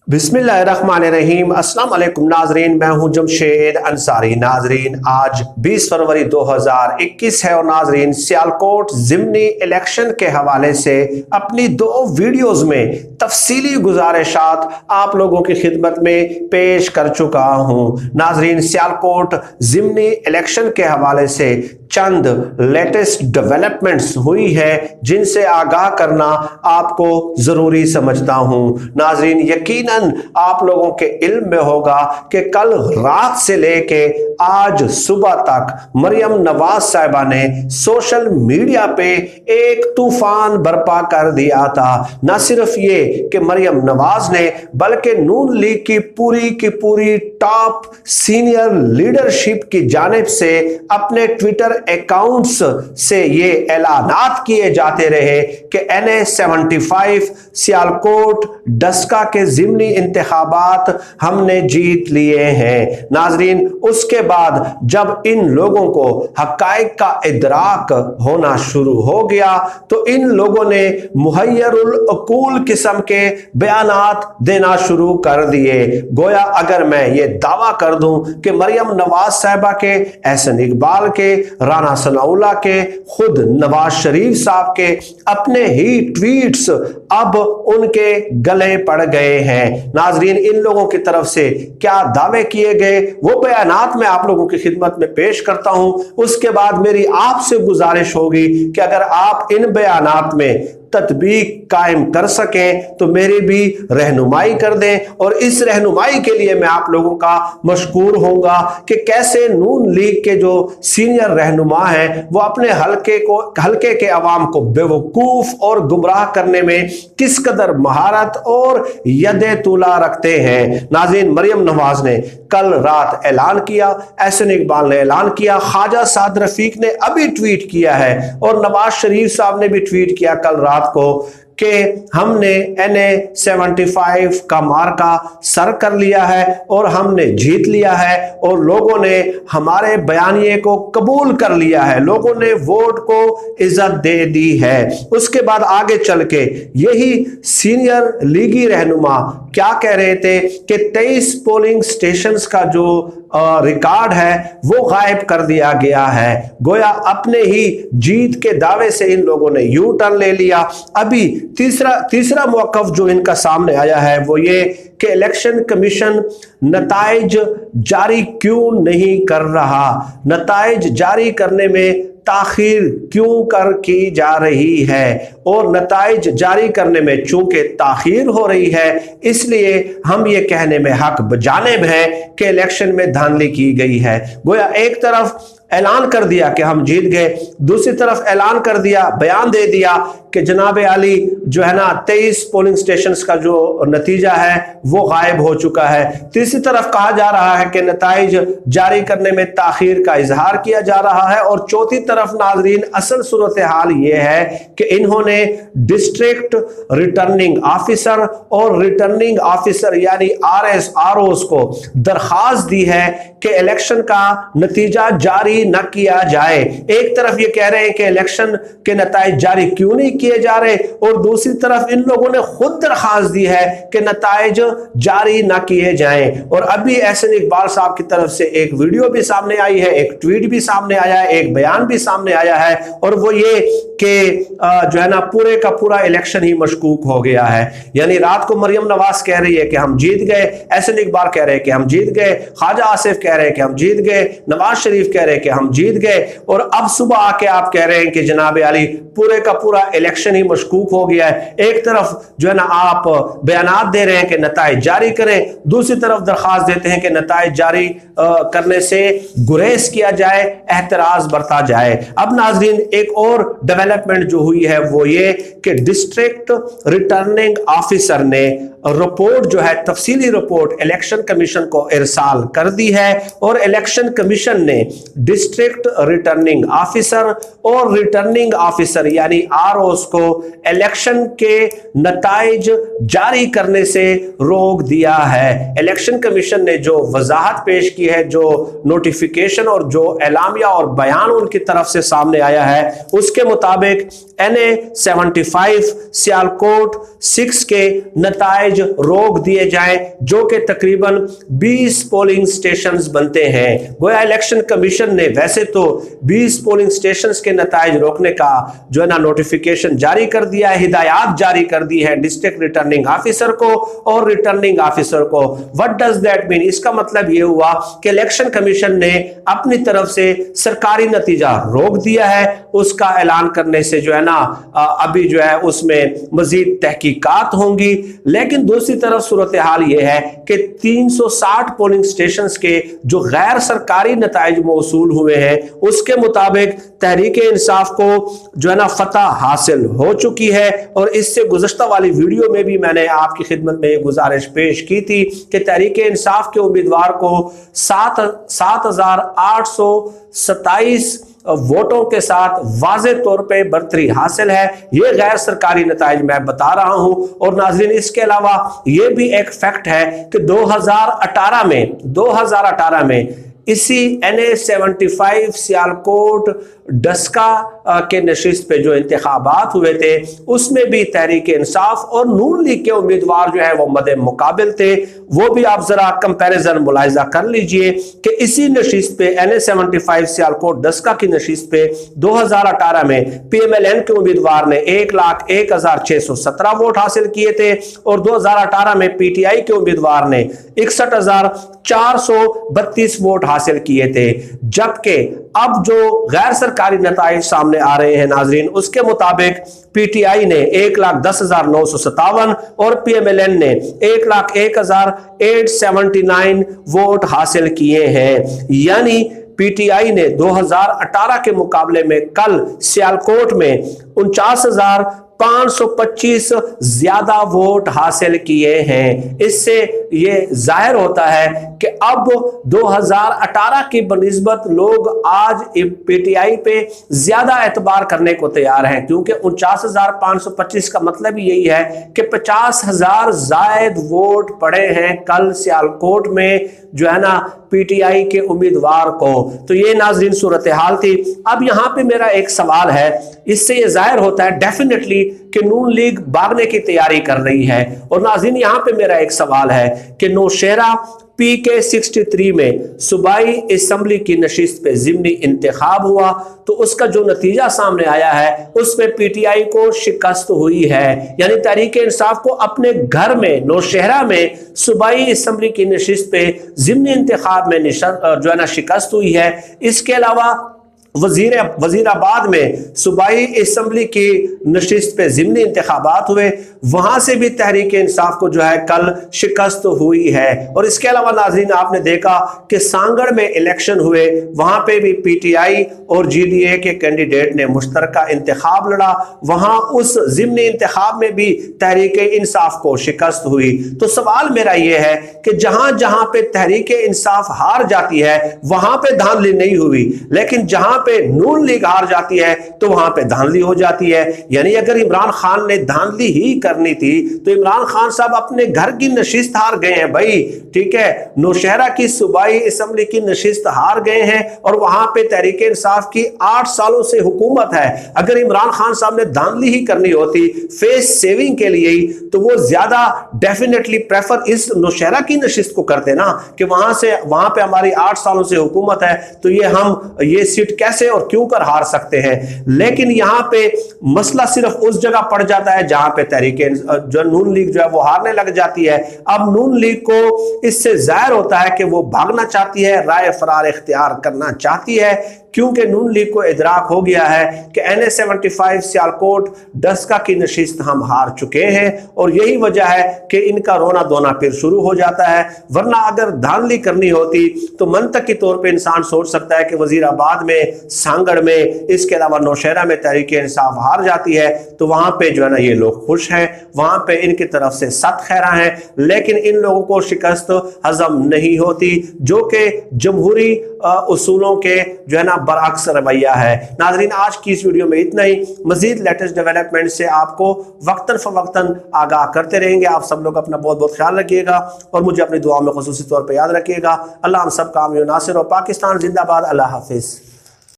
बिस्मिल्लाहिर्रहमानिर्रहीम। अस्सलाम वालेकुम नाजरीन, मैं हूं जमशेद अंसारी। नाजरीन, आज 20 फरवरी 2021 है और नाजरीन सियालकोट ज़िमनी इलेक्शन के हवाले से अपनी 2 वीडियोस में तफसीली गुजारिशात आप लोगों की खिदमत में पेश कर चुका हूं। नाजरीन, सियालकोट ज़िमनी इलेक्शन के हवाले से चंद लेटेस्ट डेवलपमेंट्स हुई है जिनसे आगाह करना आपको जरूरी समझता हूं। नाजरीन, यकीनन आप लोगों के इल्म में होगा कि कल रात से लेके आज सुबह तक मरियम नवाज साहिबा ने सोशल मीडिया पे एक तूफान बर्पा कर दिया था। न सिर्फ ये कि मरियम नवाज ने, बल्कि नून लीग की पूरी टॉप सीनियर लीडरशिप की जानिब से अपने ट्विटर अकाउंट्स से ये ऐलानात किए जाते रहे कि NA-75 सियालकोट डस्का के ज़िमनी इंतखाबात हमने जीत लिए हैं। नाजरीन, उसके बाद जब इन लोगों को हकायक का इदराक होना शुरू हो गया तो इन लोगों ने मुहय्यरुल अकूल किस्म के बयानात देना शुरू कर दिए। गोया अगर मैं ये दावा कर दूं कि मरियम नवाज साहिबा के, एहसन इकबाल के, राना सनाउल्लाह के, खुद नवाज शरीफ साहब के अपने ही ट्वीट्स अब उनके गले पड़ गए हैं। नाजरीन, इन लोगों की तरफ से क्या दावे किए गए वो बयानात मैं आप लोगों की खिदमत में पेश करता हूं। उसके बाद मेरी आपसे गुजारिश होगी कि अगर आप इन बयानात में तत्बीक कायम कर सकें तो मेरी भी रहनुमाई कर दें, और इस रहनुमाई के लिए मैं आप लोगों का मशकूर होऊंगा कि कैसे नून लीग के जो सीनियर रहनुमा हैं वो अपने हल्के के अवाम को बेवकूफ और गुमराह करने में किस कदर महारत और यदे तुला रखते हैं। नाज़रीन, मरियम नवाज ने कल रात ऐलान किया, एहसन इकबाल ने ऐलान किया, ख्वाजा साद रफीक ने अभी ट्वीट किया है और नवाज शरीफ साहब ने भी ट्वीट किया कल रात को कि हमने NA-75 का मार्का सर कर लिया है और हमने जीत लिया है और लोगों ने हमारे बयानिए को कबूल कर लिया है, लोगों ने वोट को इज्जत दे दी है। उसके बाद आगे चल के यही सीनियर लीगी रहनुमा क्या कह रहे थे कि 23 पोलिंग स्टेशंस का जो रिकॉर्ड है वो गायब कर दिया गया है। गोया अपने ही जीत के दावे से इन लोगों ने यू टर्न ले लिया। अभी तीसरा मौकफ जो इनका सामने आया है वो ये कि इलेक्शन कमीशन नताइज जारी क्यों नहीं कर रहा, नताइज जारी करने में ताखीर क्यों की जा रही है, और नताइज जारी करने में चूंकि ताखीर हो रही है इसलिए हम ये कहने में हक बजानिब है कि इलेक्शन में धांधली की गई है। गोया एक तरफ ऐलान कर दिया कि हम जीत गए, दूसरी तरफ ऐलान कर दिया, बयान दे दिया कि जनाब आली जो है ना 23 पोलिंग स्टेशंस का जो नतीजा है वो गायब हो चुका है। तीसरी तरफ कहा जा रहा है कि नताइज जारी करने में ताखीर का इजहार किया जा रहा है, और चौथी तरफ नाजरीन असल सूरत हाल ये है कि इन्होंने डिस्ट्रिक्ट रिटर्निंग ऑफिसर और रिटर्निंग ऑफिसर यानी ROs को दरखास्त दी है कि इलेक्शन का नतीजा जारी न किया जाए। एक तरफ ये कह रहे हैं कि इलेक्शन के नताइज जारी क्यों नहीं किए जा रहे, और दूसरी तरफ इन लोगों ने खुद दरखास्त दी है कि नताइज जारी न किए जाएं। और अभी एहसन इकबाल साहब की तरफ से एक वीडियो भी सामने आई है, एक ट्वीट भी सामने आया है, एक बयान भी सामने आया है, और वो ये कि जो है ना पूरे का पूरा इलेक्शन ही मशकूक हो गया है। यानी रात को मरियम नवाज कह रही है कि हम जीत गए, एहसन इकबाल कह रहे हैं कि हम जीत गए, ख्वाजा आसिफ कह रहे हैं कि हम जीत गए, नवाज शरीफ कह रहे हैं कि हम जीत गए, और अब सुबह आके आप कह रहे हैं कि जनाब आली पूरे का पूरा इलेक्शन ही मशकूक हो गया है। एक तरफ जो है ना आप बयानात दे रहे हैं कि नताइज जारी करें, दूसरी तरफ दरखास्त देते हैं कि नताइज जारी करने से गुरेज किया जाए, एहतराज बरता जाए। अब नाजरीन एक और डेवलपमेंट जो हुई है वो ये कि डिस्ट्रिक्ट रिटर्निंग ऑफिसर ने रिपोर्ट जो है तफसीली रिपोर्ट इलेक्शन कमीशन को इरसाल कर दी है, और इलेक्शन कमीशन ने डिस्ट्रिक्ट रिटर्निंग ऑफिसर और रिटर्निंग ऑफिसर यानी ROs को इलेक्शन के नताइज जारी करने से रोक दिया है। इलेक्शन कमीशन ने जो वजाहत पेश की है, जो नोटिफिकेशन और जो एलामिया और बयान उनकी तरफ से सामने आया है उसके मुताबिक NA-75 सियालकोट 6 के नताइज नताइज रोक दिए जाएं, जो कि तकरीबन 20 पोलिंग स्टेशंस बनते हैं। गोया इलेक्शन कमीशन ने वैसे तो 20 पोलिंग स्टेशंस के नताइज रोकने का जो है ना नोटिफिकेशन जारी कर दिया है, हिदायत जारी कर दी है डिस्ट्रिक्ट रिटर्निंग ऑफिसर को और रिटर्निंग ऑफिसर को। What does that mean? इसका मतलब यह हुआ कि इलेक्शन कमीशन ने अपनी तरफ से सरकारी नतीजा रोक दिया है। उसका ऐलान करने से जो है ना अभी जो है उसमें मजीद तहकीकात होंगी। लेकिन दूसरी तरफ सूरत हाल यह है कि 360 पोलिंग स्टेशंस के जो गैर सरकारी नताइज मौसूल हुए हैं, उसके मुताबिक तहरीक इंसाफ को जो है ना फतह हासिल हो चुकी है। और इससे गुज़श्ता वाली वीडियो में भी मैंने आपकी खिदमत में गुजारिश पेश की थी कि तहरीक इंसाफ के उम्मीदवार को 7,827 वोटों के साथ वाज़े तौर पे बर्तरी हासिल है। ये गैर सरकारी नताइज मैं बता रहा हूं। और नाज़रीन, इसके अलावा ये भी एक फैक्ट है कि 2018 में इसी NA-75 सियालकोट डस्का के नशिस्त पे जो इंतखाबात हुए थे, उसमें भी तहरीक इंसाफ और नून लीग के उम्मीदवार जो है वो मदे मुकाबिल थे। वो भी आप जरा कंपैरिजन मुलाहिजा कर लीजिए कि इसी नशिस्त पे NA-75 सियालकोट डस्का की नशिस्त पे 2018 में PMLN के उम्मीदवार ने 1,01,617 वोट हासिल किए थे और 2018 में PTI के उम्मीदवार ने 61,432 वोट हासिल किए थे। जबकि अब जो गैर सरकारी नताइज सामने आ रहे हैं नाजरीन, उसके मुताबिक PTI ने 1,10,957 और PMLN ने 1,01,879 वोट हासिल किए हैं। यानी PTI ने 2018 के मुकाबले में कल सियालकोट में 49,525 ज्यादा वोट हासिल किए हैं। इससे यह जाहिर होता है कि अब 2018 की बनिस्बत लोग आज PTI पे ज्यादा एतबार करने को तैयार हैं, क्योंकि 49,525 का मतलब यही है कि 50,000 जायद वोट पड़े हैं कल सियालकोट में जो है ना PTI के उम्मीदवार को। तो ये नाजरीन सूरत हाल थी। अब यहां पे मेरा एक सवाल है, इससे ये जाहिर होता है डेफिनेटली कि नून लीग भागने की तैयारी कर रही है। और नाज़रीन, यहां पे मेरा एक सवाल है कि नौशहरा PK 63 में सूबाई असम्बली की नशिस्त पे ज़िमनी इंतखाब हुआ, तो उसका जो नतीजा सामने आया है उसमें PTI को शिकस्त हुई है। यानी तहरीक इंसाफ को अपने घर में नौशहरा में सूबाई असम्बली की नशिस्त पे ज़िमनी इंतखाब में जो है ना शिकस्त हुई है। इसके अलावा वजीराबाद में सूबाई असम्बली की नशिस्त पे ज़िमनी इंतखाबात हुए, वहां से भी तहरीक इंसाफ को जो है कल शिकस्त हुई है। और इसके अलावा नाज़रीन, आपने देखा कि सांगड़ में इलेक्शन हुए, वहां पे भी PTI और GDA के कैंडिडेट ने मुश्तरका इंतखाब लड़ा, वहां उस ज़िमनी इंतखाब में भी तहरीक इंसाफ को शिकस्त हुई। तो सवाल मेरा यह है कि जहां जहां पे तहरीक इंसाफ हार जाती है वहां पे धांधली नहीं हुई, लेकिन जहां पे नून लीग हार जाती है तो वहां पे धांधली हो जाती है। यानी अगर इमरान खान ने धांधली ही करनी थी तो इमरान खान साहब अपने घर की नशिस्त हार गए हैं भाई, ठीक है। नौशहरा की सूबाई असम्बली की नशिस्त हार गए हैं और वहां पे तहरीक इंसाफ की 8 सालों से हुकूमत है। अगर इमरान खान साहब ने धांधली ही करनी होती फेस सेविंग के लिए ही, तो वो ज्यादा डेफिनेटली प्रेफर इस नौशहरा की नशिस्त को करते ना, कि वहां पे हमारी 8 सालों से हुकूमत है, तो ये सीट कैसे और क्यों कर हार सकते हैं। लेकिन यहां पे मसला सिर्फ उस जगह पड़ जाता है जहां पे तहरीक जो नून लीग जो है वो हारने लग जाती है। अब नून लीग को इससे जाहिर होता है कि वो भागना चाहती है, राय फरार इख्तियार करना चाहती है, क्योंकि नून लीग को इदराक हो गया है कि NA-75 सियालकोट डस्का की नशिस्त हम हार चुके हैं और यही वजह है कि इनका रोना धोना फिर शुरू हो जाता है। वरना अगर धांधली करनी होती तो मंतकी तौर पे इंसान सोच सकता है कि वजीराबाद में, सांगड़ में, इसके अलावा नौशहरा में तहरीक इंसाफ हार जाती है तो वहां पे जो है ना ये लोग खुश हैं, वहां पे इनकी तरफ से सख्त खैरा है। लेकिन इन लोगों को शिकस्त हजम नहीं होती, जो कि जमहूरी उसूलों के जो है ना बरअक्स रवैया है। नाजरीन, आज की इस वीडियो में इतना ही। मजीद लेटेस्ट डेवलपमेंट से आपको वक्तन फवक्तन आगाह करते रहेंगे। आप सब लोग अपना बहुत बहुत ख्याल रखिएगा और मुझे अपनी दुआ में खुसूसी तौर पर याद रखिएगा। अल्लाह हम सब काम नासिर और पाकिस्तान जिंदाबाद। अल्लाह हाफिज।